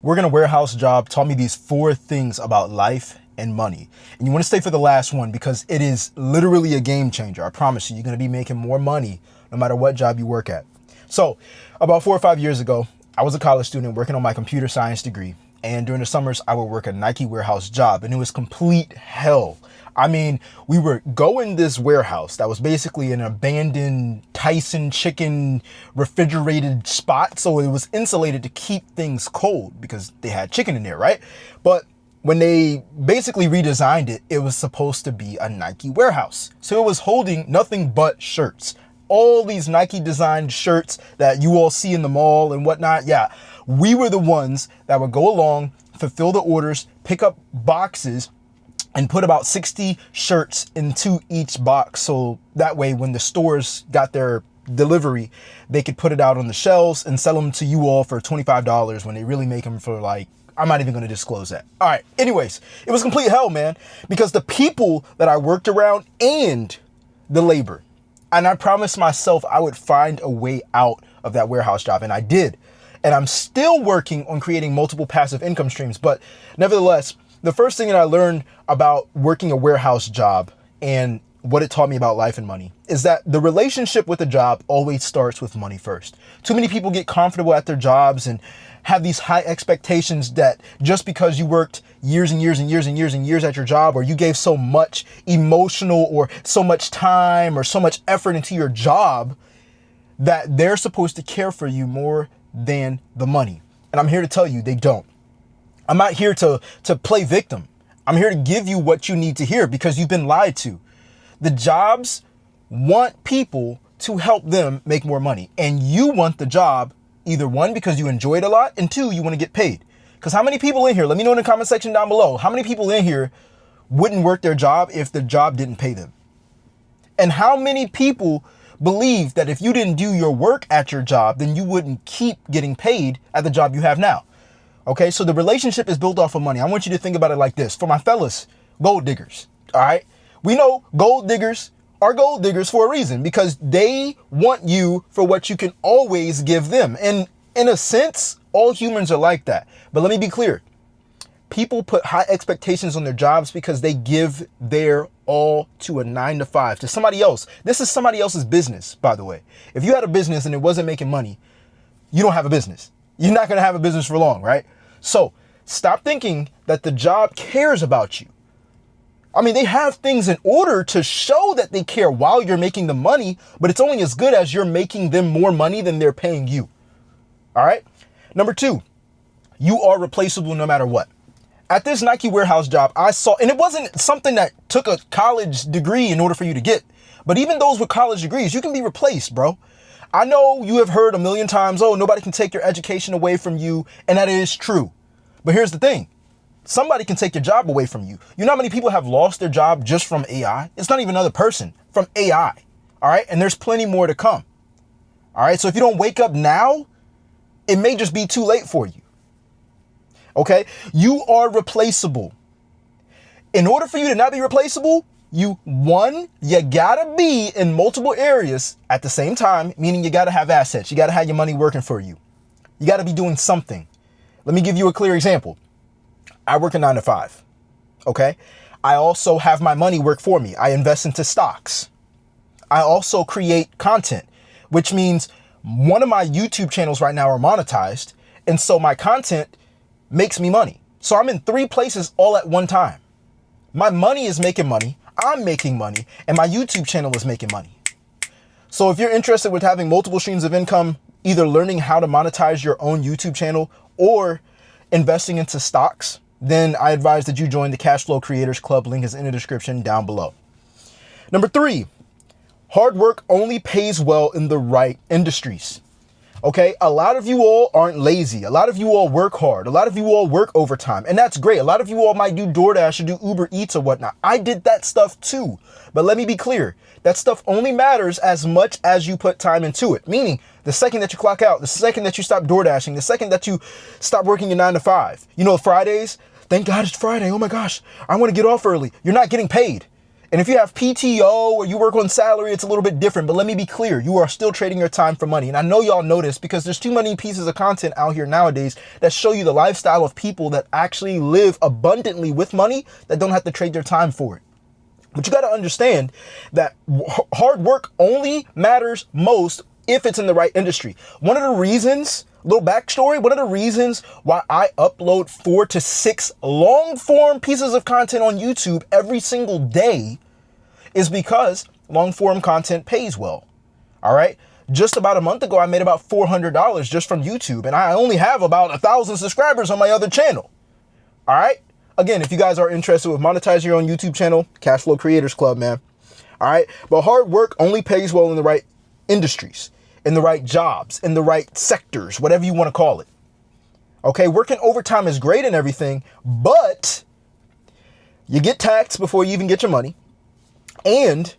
working a warehouse job taught me these 4 things about life and money. And you want to stay for the last one because it is literally a game changer. I promise you, you're going to be making more money no matter what job you work at. So about 4 or 5 years ago, I was a college student working on my computer science degree. And during the summers, I would work a Nike warehouse job, and it was complete hell. I mean, we were going this warehouse that was basically an abandoned Tyson chicken refrigerated spot. So it was insulated to keep things cold because they had chicken in there, right? But when they basically redesigned it, it was supposed to be a Nike warehouse. So it was holding nothing but shirts. All these Nike designed shirts that you all see in the mall and whatnot. Yeah, we were the ones that would go along, fulfill the orders, pick up boxes, and put about 60 shirts into each box. So that way, when the stores got their delivery, they could put it out on the shelves and sell them to you all for $25 when they really make them for like, I'm not even going to disclose that. All right. Anyways, it was complete hell, man, because the people that I worked around and the labor. And I promised myself I would find a way out of that warehouse job. And I did. And I'm still working on creating multiple passive income streams. But nevertheless, the first thing that I learned about working a warehouse job and what it taught me about life and money is that the relationship with a job always starts with money first. Too many people get comfortable at their jobs and have these high expectations that just because you worked years and years and years and years and years at your job, or you gave so much emotional or so much time or so much effort into your job, that they're supposed to care for you more than the money. And I'm here to tell you they don't. I'm not here to play victim. I'm here to give you what you need to hear because you've been lied to. The jobs want people to help them make more money. And you want the job, either one, because you enjoy it a lot, and 2, you want to get paid. Because how many people in here, let me know in the comment section down below, how many people in here wouldn't work their job if the job didn't pay them? And how many people believe that if you didn't do your work at your job, then you wouldn't keep getting paid at the job you have now? Okay, so the relationship is built off of money. I want you to think about it like this. For my fellas, gold diggers, all right? We know gold diggers are gold diggers for a reason because they want you for what you can always give them. And in a sense, all humans are like that. But let me be clear. People put high expectations on their jobs because they give their all to a 9-to-5, to somebody else. This is somebody else's business, by the way. If you had a business and it wasn't making money, you don't have a business. You're not going to have a business for long, right? So stop thinking that the job cares about you. I mean, they have things in order to show that they care while you're making the money, but it's only as good as you're making them more money than they're paying you. All right. Number 2, you are replaceable no matter what. At this Nike warehouse job, I saw, and it wasn't something that took a college degree in order for you to get, but even those with college degrees, you can be replaced, bro. I know you have heard a million times, oh, nobody can take your education away from you. And that is true. But here's the thing. Somebody can take your job away from you. You know how many people have lost their job just from AI? It's not even another person, from AI. All right. And there's plenty more to come. All right. So if you don't wake up now, it may just be too late for you. Okay. You are replaceable. In order for you to not be replaceable, you gotta be in multiple areas at the same time, meaning you gotta have assets. You gotta have your money working for you. You gotta be doing something. Let me give you a clear example. I work a 9-to-5. Okay. I also have my money work for me. I invest into stocks. I also create content, which means one of my YouTube channels right now are monetized. And so my content makes me money. So I'm in 3 places all at one time. My money is making money. I'm making money, and my YouTube channel is making money. So if you're interested with having multiple streams of income, either learning how to monetize your own YouTube channel or investing into stocks, then I advise that you join the Cashflow Creators Club. Link is in the description down below. Number 3, hard work only pays well in the right industries. Okay, a lot of you all aren't lazy. A lot of you all work hard. A lot of you all work overtime, and that's great. A lot of you all might do DoorDash or do Uber Eats or whatnot. I did that stuff too. But let me be clear. That stuff only matters as much as you put time into it. Meaning, the second that you clock out, the second that you stop DoorDashing, the second that you stop working your 9-to-5. You know, Fridays, thank God it's Friday. Oh my gosh, I want to get off early. You're not getting paid. And if you have PTO or you work on salary, it's a little bit different. But let me be clear, you are still trading your time for money. And I know y'all know this because there's too many pieces of content out here nowadays that show you the lifestyle of people that actually live abundantly with money that don't have to trade their time for it. But you got to understand that hard work only matters most if it's in the right industry. One of the reasons, little backstory, one of the reasons why I upload 4 to 6 long form pieces of content on YouTube every single day is because long form content pays well. All right. Just about a month ago, I made about $400 just from YouTube, and I only have about 1,000 subscribers on my other channel. All right. Again, if you guys are interested with monetizing your own YouTube channel, Cash Flow Creators Club, man. All right. But hard work only pays well in the right industries, in the right jobs, in the right sectors, whatever you want to call it. Okay. Working overtime is great and everything, but you get taxed before you even get your money. And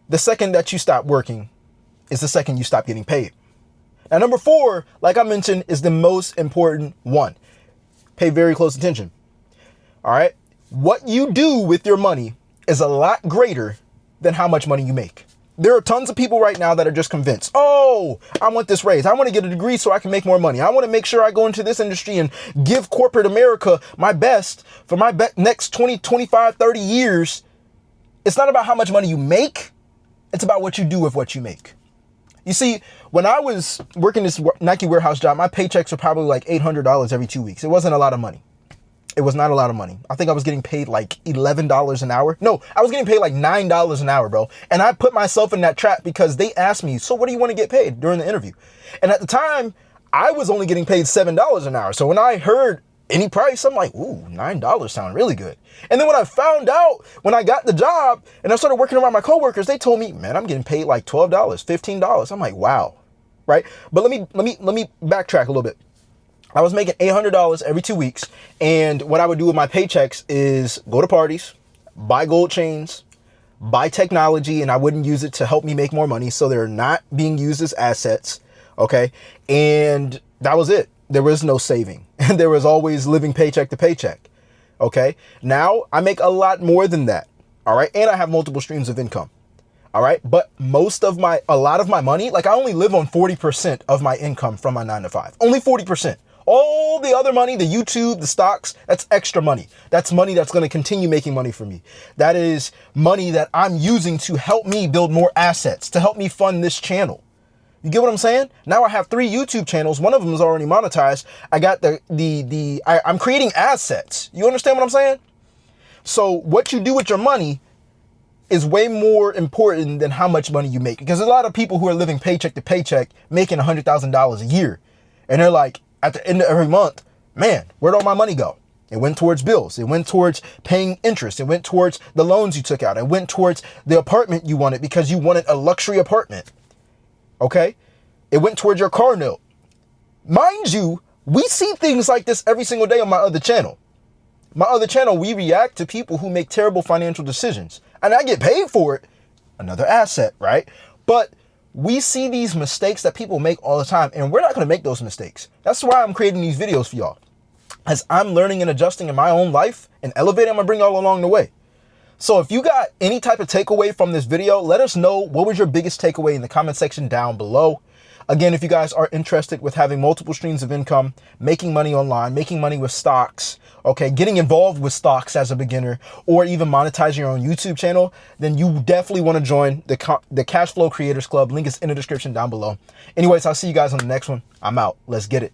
the second that you stop working is the second you stop getting paid. Now, number 4, like I mentioned, is the most important one. Pay very close attention. All right. What you do with your money is a lot greater than how much money you make. There are tons of people right now that are just convinced, oh, I want this raise. I want to get a degree so I can make more money. I want to make sure I go into this industry and give corporate America my best for my next 20, 25, 30 years. It's not about how much money you make. It's about what you do with what you make. You see, when I was working this Nike warehouse job, my paychecks were probably like $800 every 2 weeks. It wasn't a lot of money. It was not a lot of money. I think I was getting paid like $11 an hour. No, I was getting paid like $9 an hour, bro. And I put myself in that trap because they asked me, so what do you want to get paid during the interview? And at the time, I was only getting paid $7 an hour. So when I heard any price, I'm like, ooh, $9 sound really good. And then when I found out, when I got the job and I started working around my coworkers, they told me, man, I'm getting paid like $12, $15. I'm like, wow. Right. But let me backtrack a little bit. I was making $800 every 2 weeks. And what I would do with my paychecks is go to parties, buy gold chains, buy technology, and I wouldn't use it to help me make more money. So they're not being used as assets. Okay. And that was it. There was no saving. And there was always living paycheck to paycheck. Okay. Now I make a lot more than that. All right. And I have multiple streams of income. All right. But a lot of my money, like I only live on 40% of my income from my 9 to 5, only 40%. All the other money, the YouTube, the stocks, that's extra money. That's money that's going to continue making money for me. That is money that I'm using to help me build more assets, to help me fund this channel. You get what I'm saying? Now I have 3 YouTube channels. One of them is already monetized. I got I'm creating assets. You understand what I'm saying? So what you do with your money is way more important than how much money you make. Because there's a lot of people who are living paycheck to paycheck, making $100,000 a year. And they're like, at the end of every month, man, where'd all my money go? It went towards bills. It went towards paying interest. It went towards the loans you took out. It went towards the apartment you wanted because you wanted a luxury apartment. Okay? It went towards your car note. Mind you, we see things like this every single day on my other channel. My other channel, we react to people who make terrible financial decisions. And I get paid for it. Another asset, right? But we see these mistakes that people make all the time, and we're not going to make those mistakes. That's why I'm creating these videos for y'all. As I'm learning and adjusting in my own life and elevating, I'm going to bring y'all along the way. So if you got any type of takeaway from this video, let us know what was your biggest takeaway in the comment section down below. Again, if you guys are interested with having multiple streams of income, making money online, making money with stocks, okay, getting involved with stocks as a beginner, or even monetizing your own YouTube channel, then you definitely want to join the Cash Flow Creators Club. Link is in the description down below. Anyways, I'll see you guys on the next one. I'm out. Let's get it.